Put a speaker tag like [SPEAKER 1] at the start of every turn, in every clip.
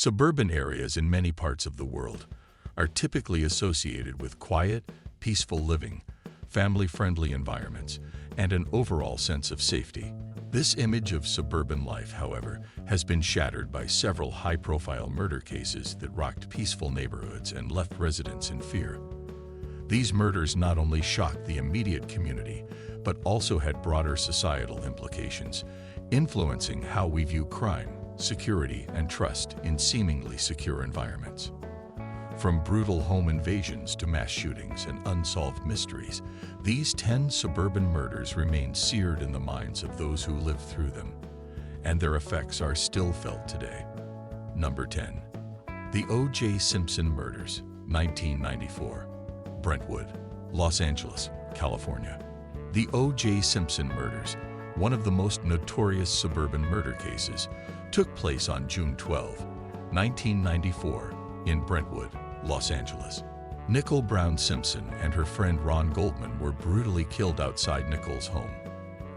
[SPEAKER 1] Suburban areas in many parts of the world are typically associated with quiet, peaceful living, family-friendly environments, and an overall sense of safety. This image of suburban life, however, has been shattered by several high-profile murder cases that rocked peaceful neighborhoods and left residents in fear. These murders not only shocked the immediate community, but also had broader societal implications, influencing how we view crime, security, and trust in seemingly secure environments. From brutal home invasions to mass shootings and unsolved mysteries, these 10 suburban murders remain seared in the minds of those who lived through them, and their effects are still felt today. Number 10. The O.J. Simpson Murders, 1994. Brentwood, Los Angeles, California. The O.J. Simpson Murders, one of the most notorious suburban murder cases, took place on June 12, 1994, in Brentwood, Los Angeles. Nicole Brown Simpson and her friend Ron Goldman were brutally killed outside Nicole's home.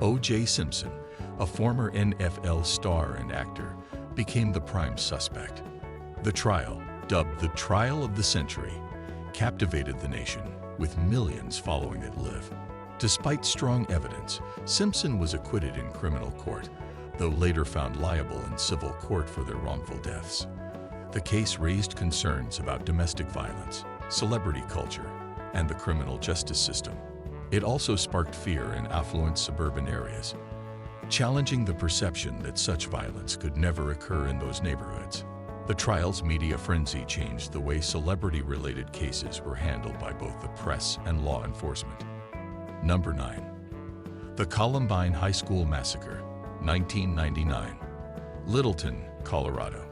[SPEAKER 1] O.J. Simpson, a former NFL star and actor, became the prime suspect. The trial, dubbed the Trial of the Century, captivated the nation, with millions following it live. Despite strong evidence, Simpson was acquitted in criminal court, though later found liable in civil court for their wrongful deaths. The case raised concerns about domestic violence, celebrity culture, and the criminal justice system. It also sparked fear in affluent suburban areas, challenging the perception that such violence could never occur in those neighborhoods. The trial's media frenzy changed the way celebrity-related cases were handled by both the press and law enforcement. Number 9. The Columbine High School Massacre, 1999. Littleton, Colorado.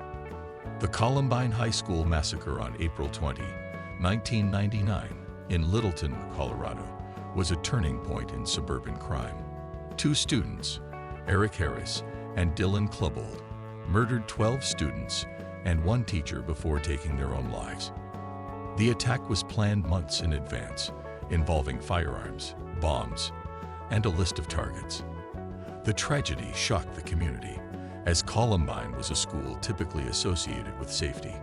[SPEAKER 1] The Columbine High School Massacre on April 20, 1999, in Littleton, Colorado, was a turning point in suburban crime. Two students, Eric Harris and Dylan Klebold, murdered 12 students and one teacher before taking their own lives. The attack was planned months in advance, involving firearms, bombs, and a list of targets. The tragedy shocked the community, as Columbine was a school typically associated with safety.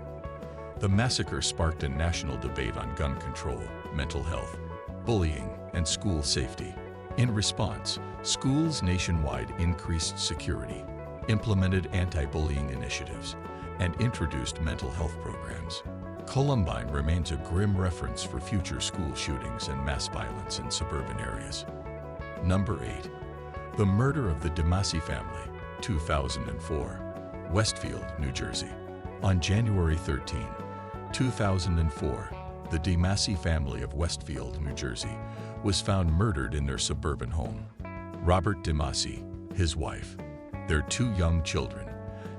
[SPEAKER 1] The massacre sparked a national debate on gun control, mental health, bullying, and school safety. In response, schools nationwide increased security, implemented anti-bullying initiatives, and introduced mental health programs. Columbine remains a grim reference for future school shootings and mass violence in suburban areas. Number 8. The Murder of the DeMasi Family, 2004. Westfield, New Jersey. On January 13, 2004, the DeMasi family of Westfield, New Jersey, was found murdered in their suburban home. Robert DeMasi, his wife, their 2 young children,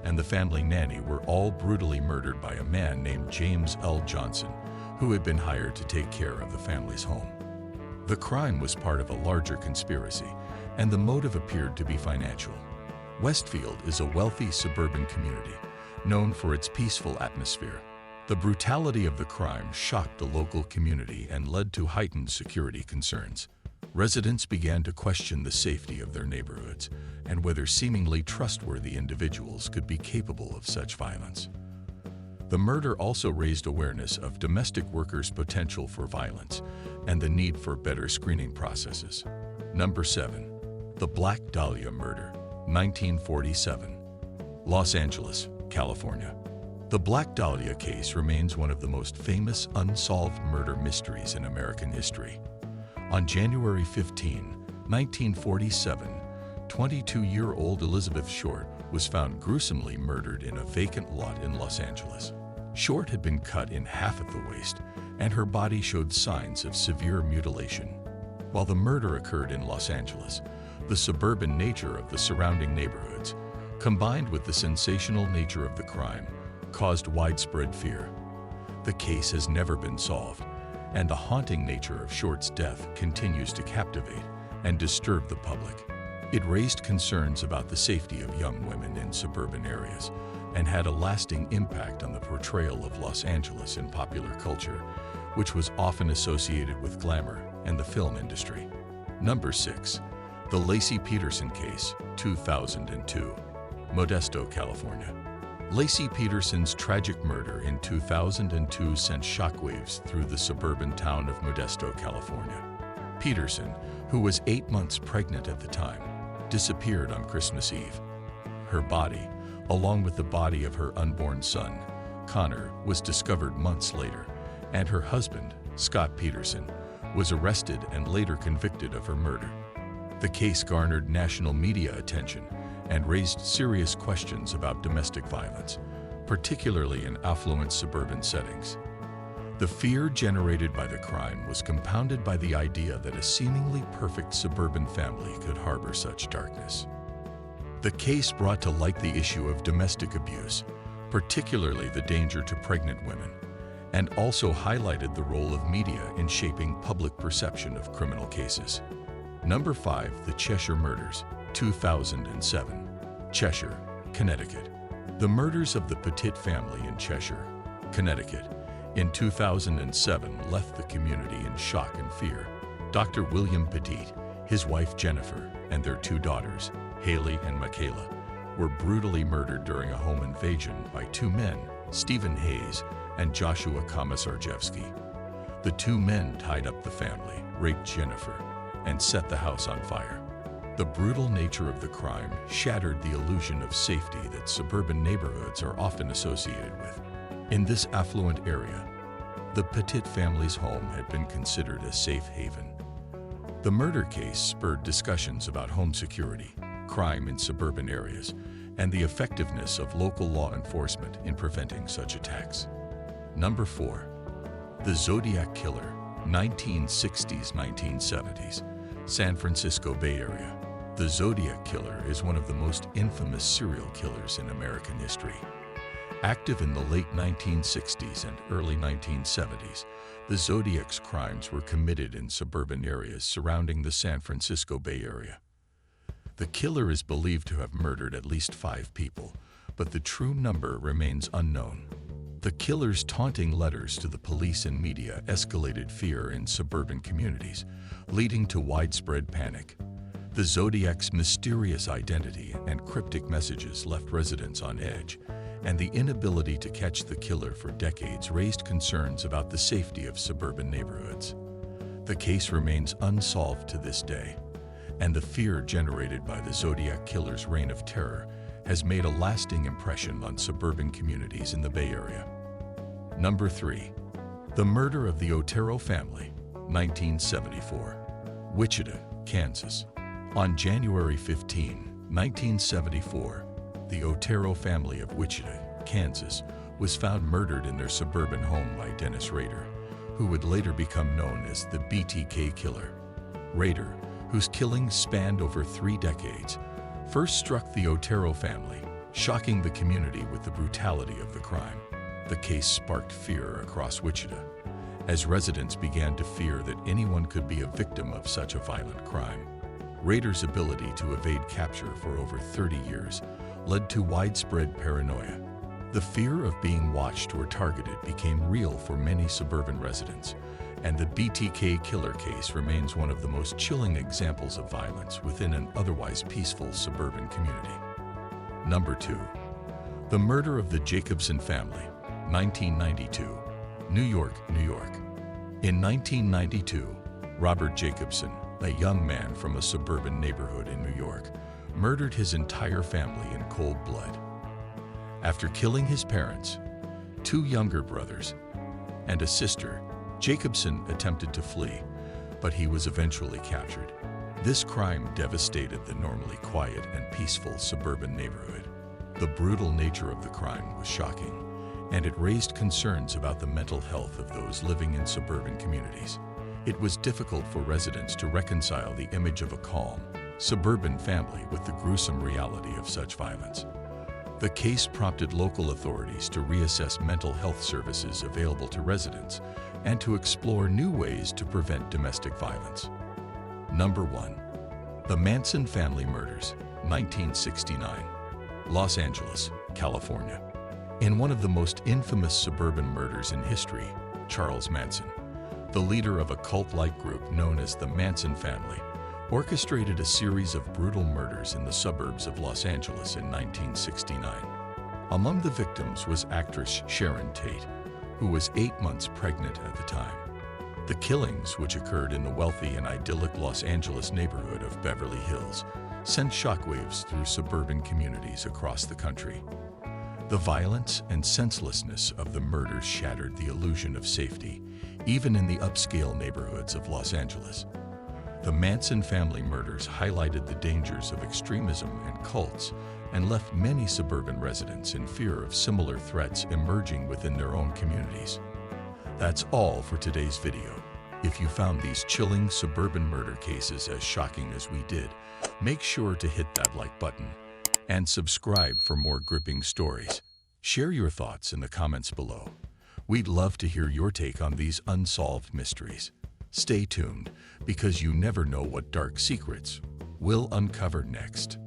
[SPEAKER 1] and the family nanny were all brutally murdered by a man named James L. Johnson, who had been hired to take care of the family's home. The crime was part of a larger conspiracy, and the motive appeared to be financial. Westfield is a wealthy suburban community, known for its peaceful atmosphere. The brutality of the crime shocked the local community and led to heightened security concerns. Residents began to question the safety of their neighborhoods and whether seemingly trustworthy individuals could be capable of such violence. The murder also raised awareness of domestic workers' potential for violence and the need for better screening processes. Number 7. The Black Dahlia Murder, 1947. Los Angeles, California. The Black Dahlia case remains one of the most famous unsolved murder mysteries in American history. On January 15, 1947, 22-year-old Elizabeth Short was found gruesomely murdered in a vacant lot in Los Angeles. Short had been cut in half at the waist, and her body showed signs of severe mutilation. While the murder occurred in Los Angeles, the suburban nature of the surrounding neighborhoods, combined with the sensational nature of the crime, caused widespread fear. The case has never been solved, and the haunting nature of Short's death continues to captivate and disturb the public. It raised concerns about the safety of young women in suburban areas and had a lasting impact on the portrayal of Los Angeles in popular culture, which was often associated with glamour and the film industry. Number 6. The Laci Peterson Case, 2002. Modesto, California. Laci Peterson's tragic murder in 2002 sent shockwaves through the suburban town of Modesto, California. Peterson, who was 8 months pregnant at the time, disappeared on Christmas Eve. Her body, along with the body of her unborn son, Connor, was discovered months later, and her husband, Scott Peterson, was arrested and later convicted of her murder. The case garnered national media attention and raised serious questions about domestic violence, particularly in affluent suburban settings. The fear generated by the crime was compounded by the idea that a seemingly perfect suburban family could harbor such darkness. The case brought to light the issue of domestic abuse, particularly the danger to pregnant women, and also highlighted the role of media in shaping public perception of criminal cases. Number 5. The Cheshire Murders, 2007. Cheshire, Connecticut. The murders of the Petit family in Cheshire, Connecticut, in 2007 left the community in shock and fear. Dr. William Petit, his wife Jennifer, and their 2 daughters, Haley and Michaela, were brutally murdered during a home invasion by 2 men, Stephen Hayes and Joshua Komisarjevsky. The 2 men tied up the family, raped Jennifer, and set the house on fire. The brutal nature of the crime shattered the illusion of safety that suburban neighborhoods are often associated with. In this affluent area, the Petit family's home had been considered a safe haven. The murder case spurred discussions about home security, crime in suburban areas, and the effectiveness of local law enforcement in preventing such attacks. Number 4. The Zodiac Killer, 1960s-1970s, San Francisco Bay Area. The Zodiac Killer is one of the most infamous serial killers in American history. Active in the late 1960s and early 1970s, the Zodiac's crimes were committed in suburban areas surrounding the San Francisco Bay Area. The killer is believed to have murdered at least 5 people, but the true number remains unknown. The killer's taunting letters to the police and media escalated fear in suburban communities, leading to widespread panic. The Zodiac's mysterious identity and cryptic messages left residents on edge, and the inability to catch the killer for decades raised concerns about the safety of suburban neighborhoods. The case remains unsolved to this day, and the fear generated by the Zodiac Killer's reign of terror has made a lasting impression on suburban communities in the Bay Area. Number 3. The Murder of the Otero Family, 1974. Wichita, Kansas. On January 15, 1974, the Otero family of Wichita, Kansas, was found murdered in their suburban home by Dennis Rader, who would later become known as the BTK Killer. Rader, whose killings spanned over 3 decades, first struck the Otero family, shocking the community with the brutality of the crime. The case sparked fear across Wichita, as residents began to fear that anyone could be a victim of such a violent crime. Rader's ability to evade capture for over 30 years led to widespread paranoia. The fear of being watched or targeted became real for many suburban residents, and the BTK Killer case remains one of the most chilling examples of violence within an otherwise peaceful suburban community. Number 2. The Murder of the Jacobson Family, 1992. New York, New York. In 1992, Robert Jacobson, a young man from a suburban neighborhood in New York, murdered his entire family in cold blood. After killing his parents, 2 younger brothers, and a sister, Jacobson attempted to flee, but he was eventually captured. This crime devastated the normally quiet and peaceful suburban neighborhood. The brutal nature of the crime was shocking, and it raised concerns about the mental health of those living in suburban communities. It was difficult for residents to reconcile the image of a calm, suburban family with the gruesome reality of such violence. The case prompted local authorities to reassess mental health services available to residents and to explore new ways to prevent domestic violence. Number 1. The Manson Family Murders, 1969. Los Angeles, California. In one of the most infamous suburban murders in history, Charles Manson, the leader of a cult-like group known as the Manson Family, orchestrated a series of brutal murders in the suburbs of Los Angeles in 1969. Among the victims was actress Sharon Tate, who was 8 months pregnant at the time. The killings, which occurred in the wealthy and idyllic Los Angeles neighborhood of Beverly Hills, sent shockwaves through suburban communities across the country. The violence and senselessness of the murders shattered the illusion of safety, even in the upscale neighborhoods of Los Angeles. The Manson family murders highlighted the dangers of extremism and cults and left many suburban residents in fear of similar threats emerging within their own communities. That's all for today's video. If you found these chilling suburban murder cases as shocking as we did, make sure to hit that like button and subscribe for more gripping stories. Share your thoughts in the comments below. We'd love to hear your take on these unsolved mysteries. Stay tuned, because you never know what dark secrets we'll uncover next.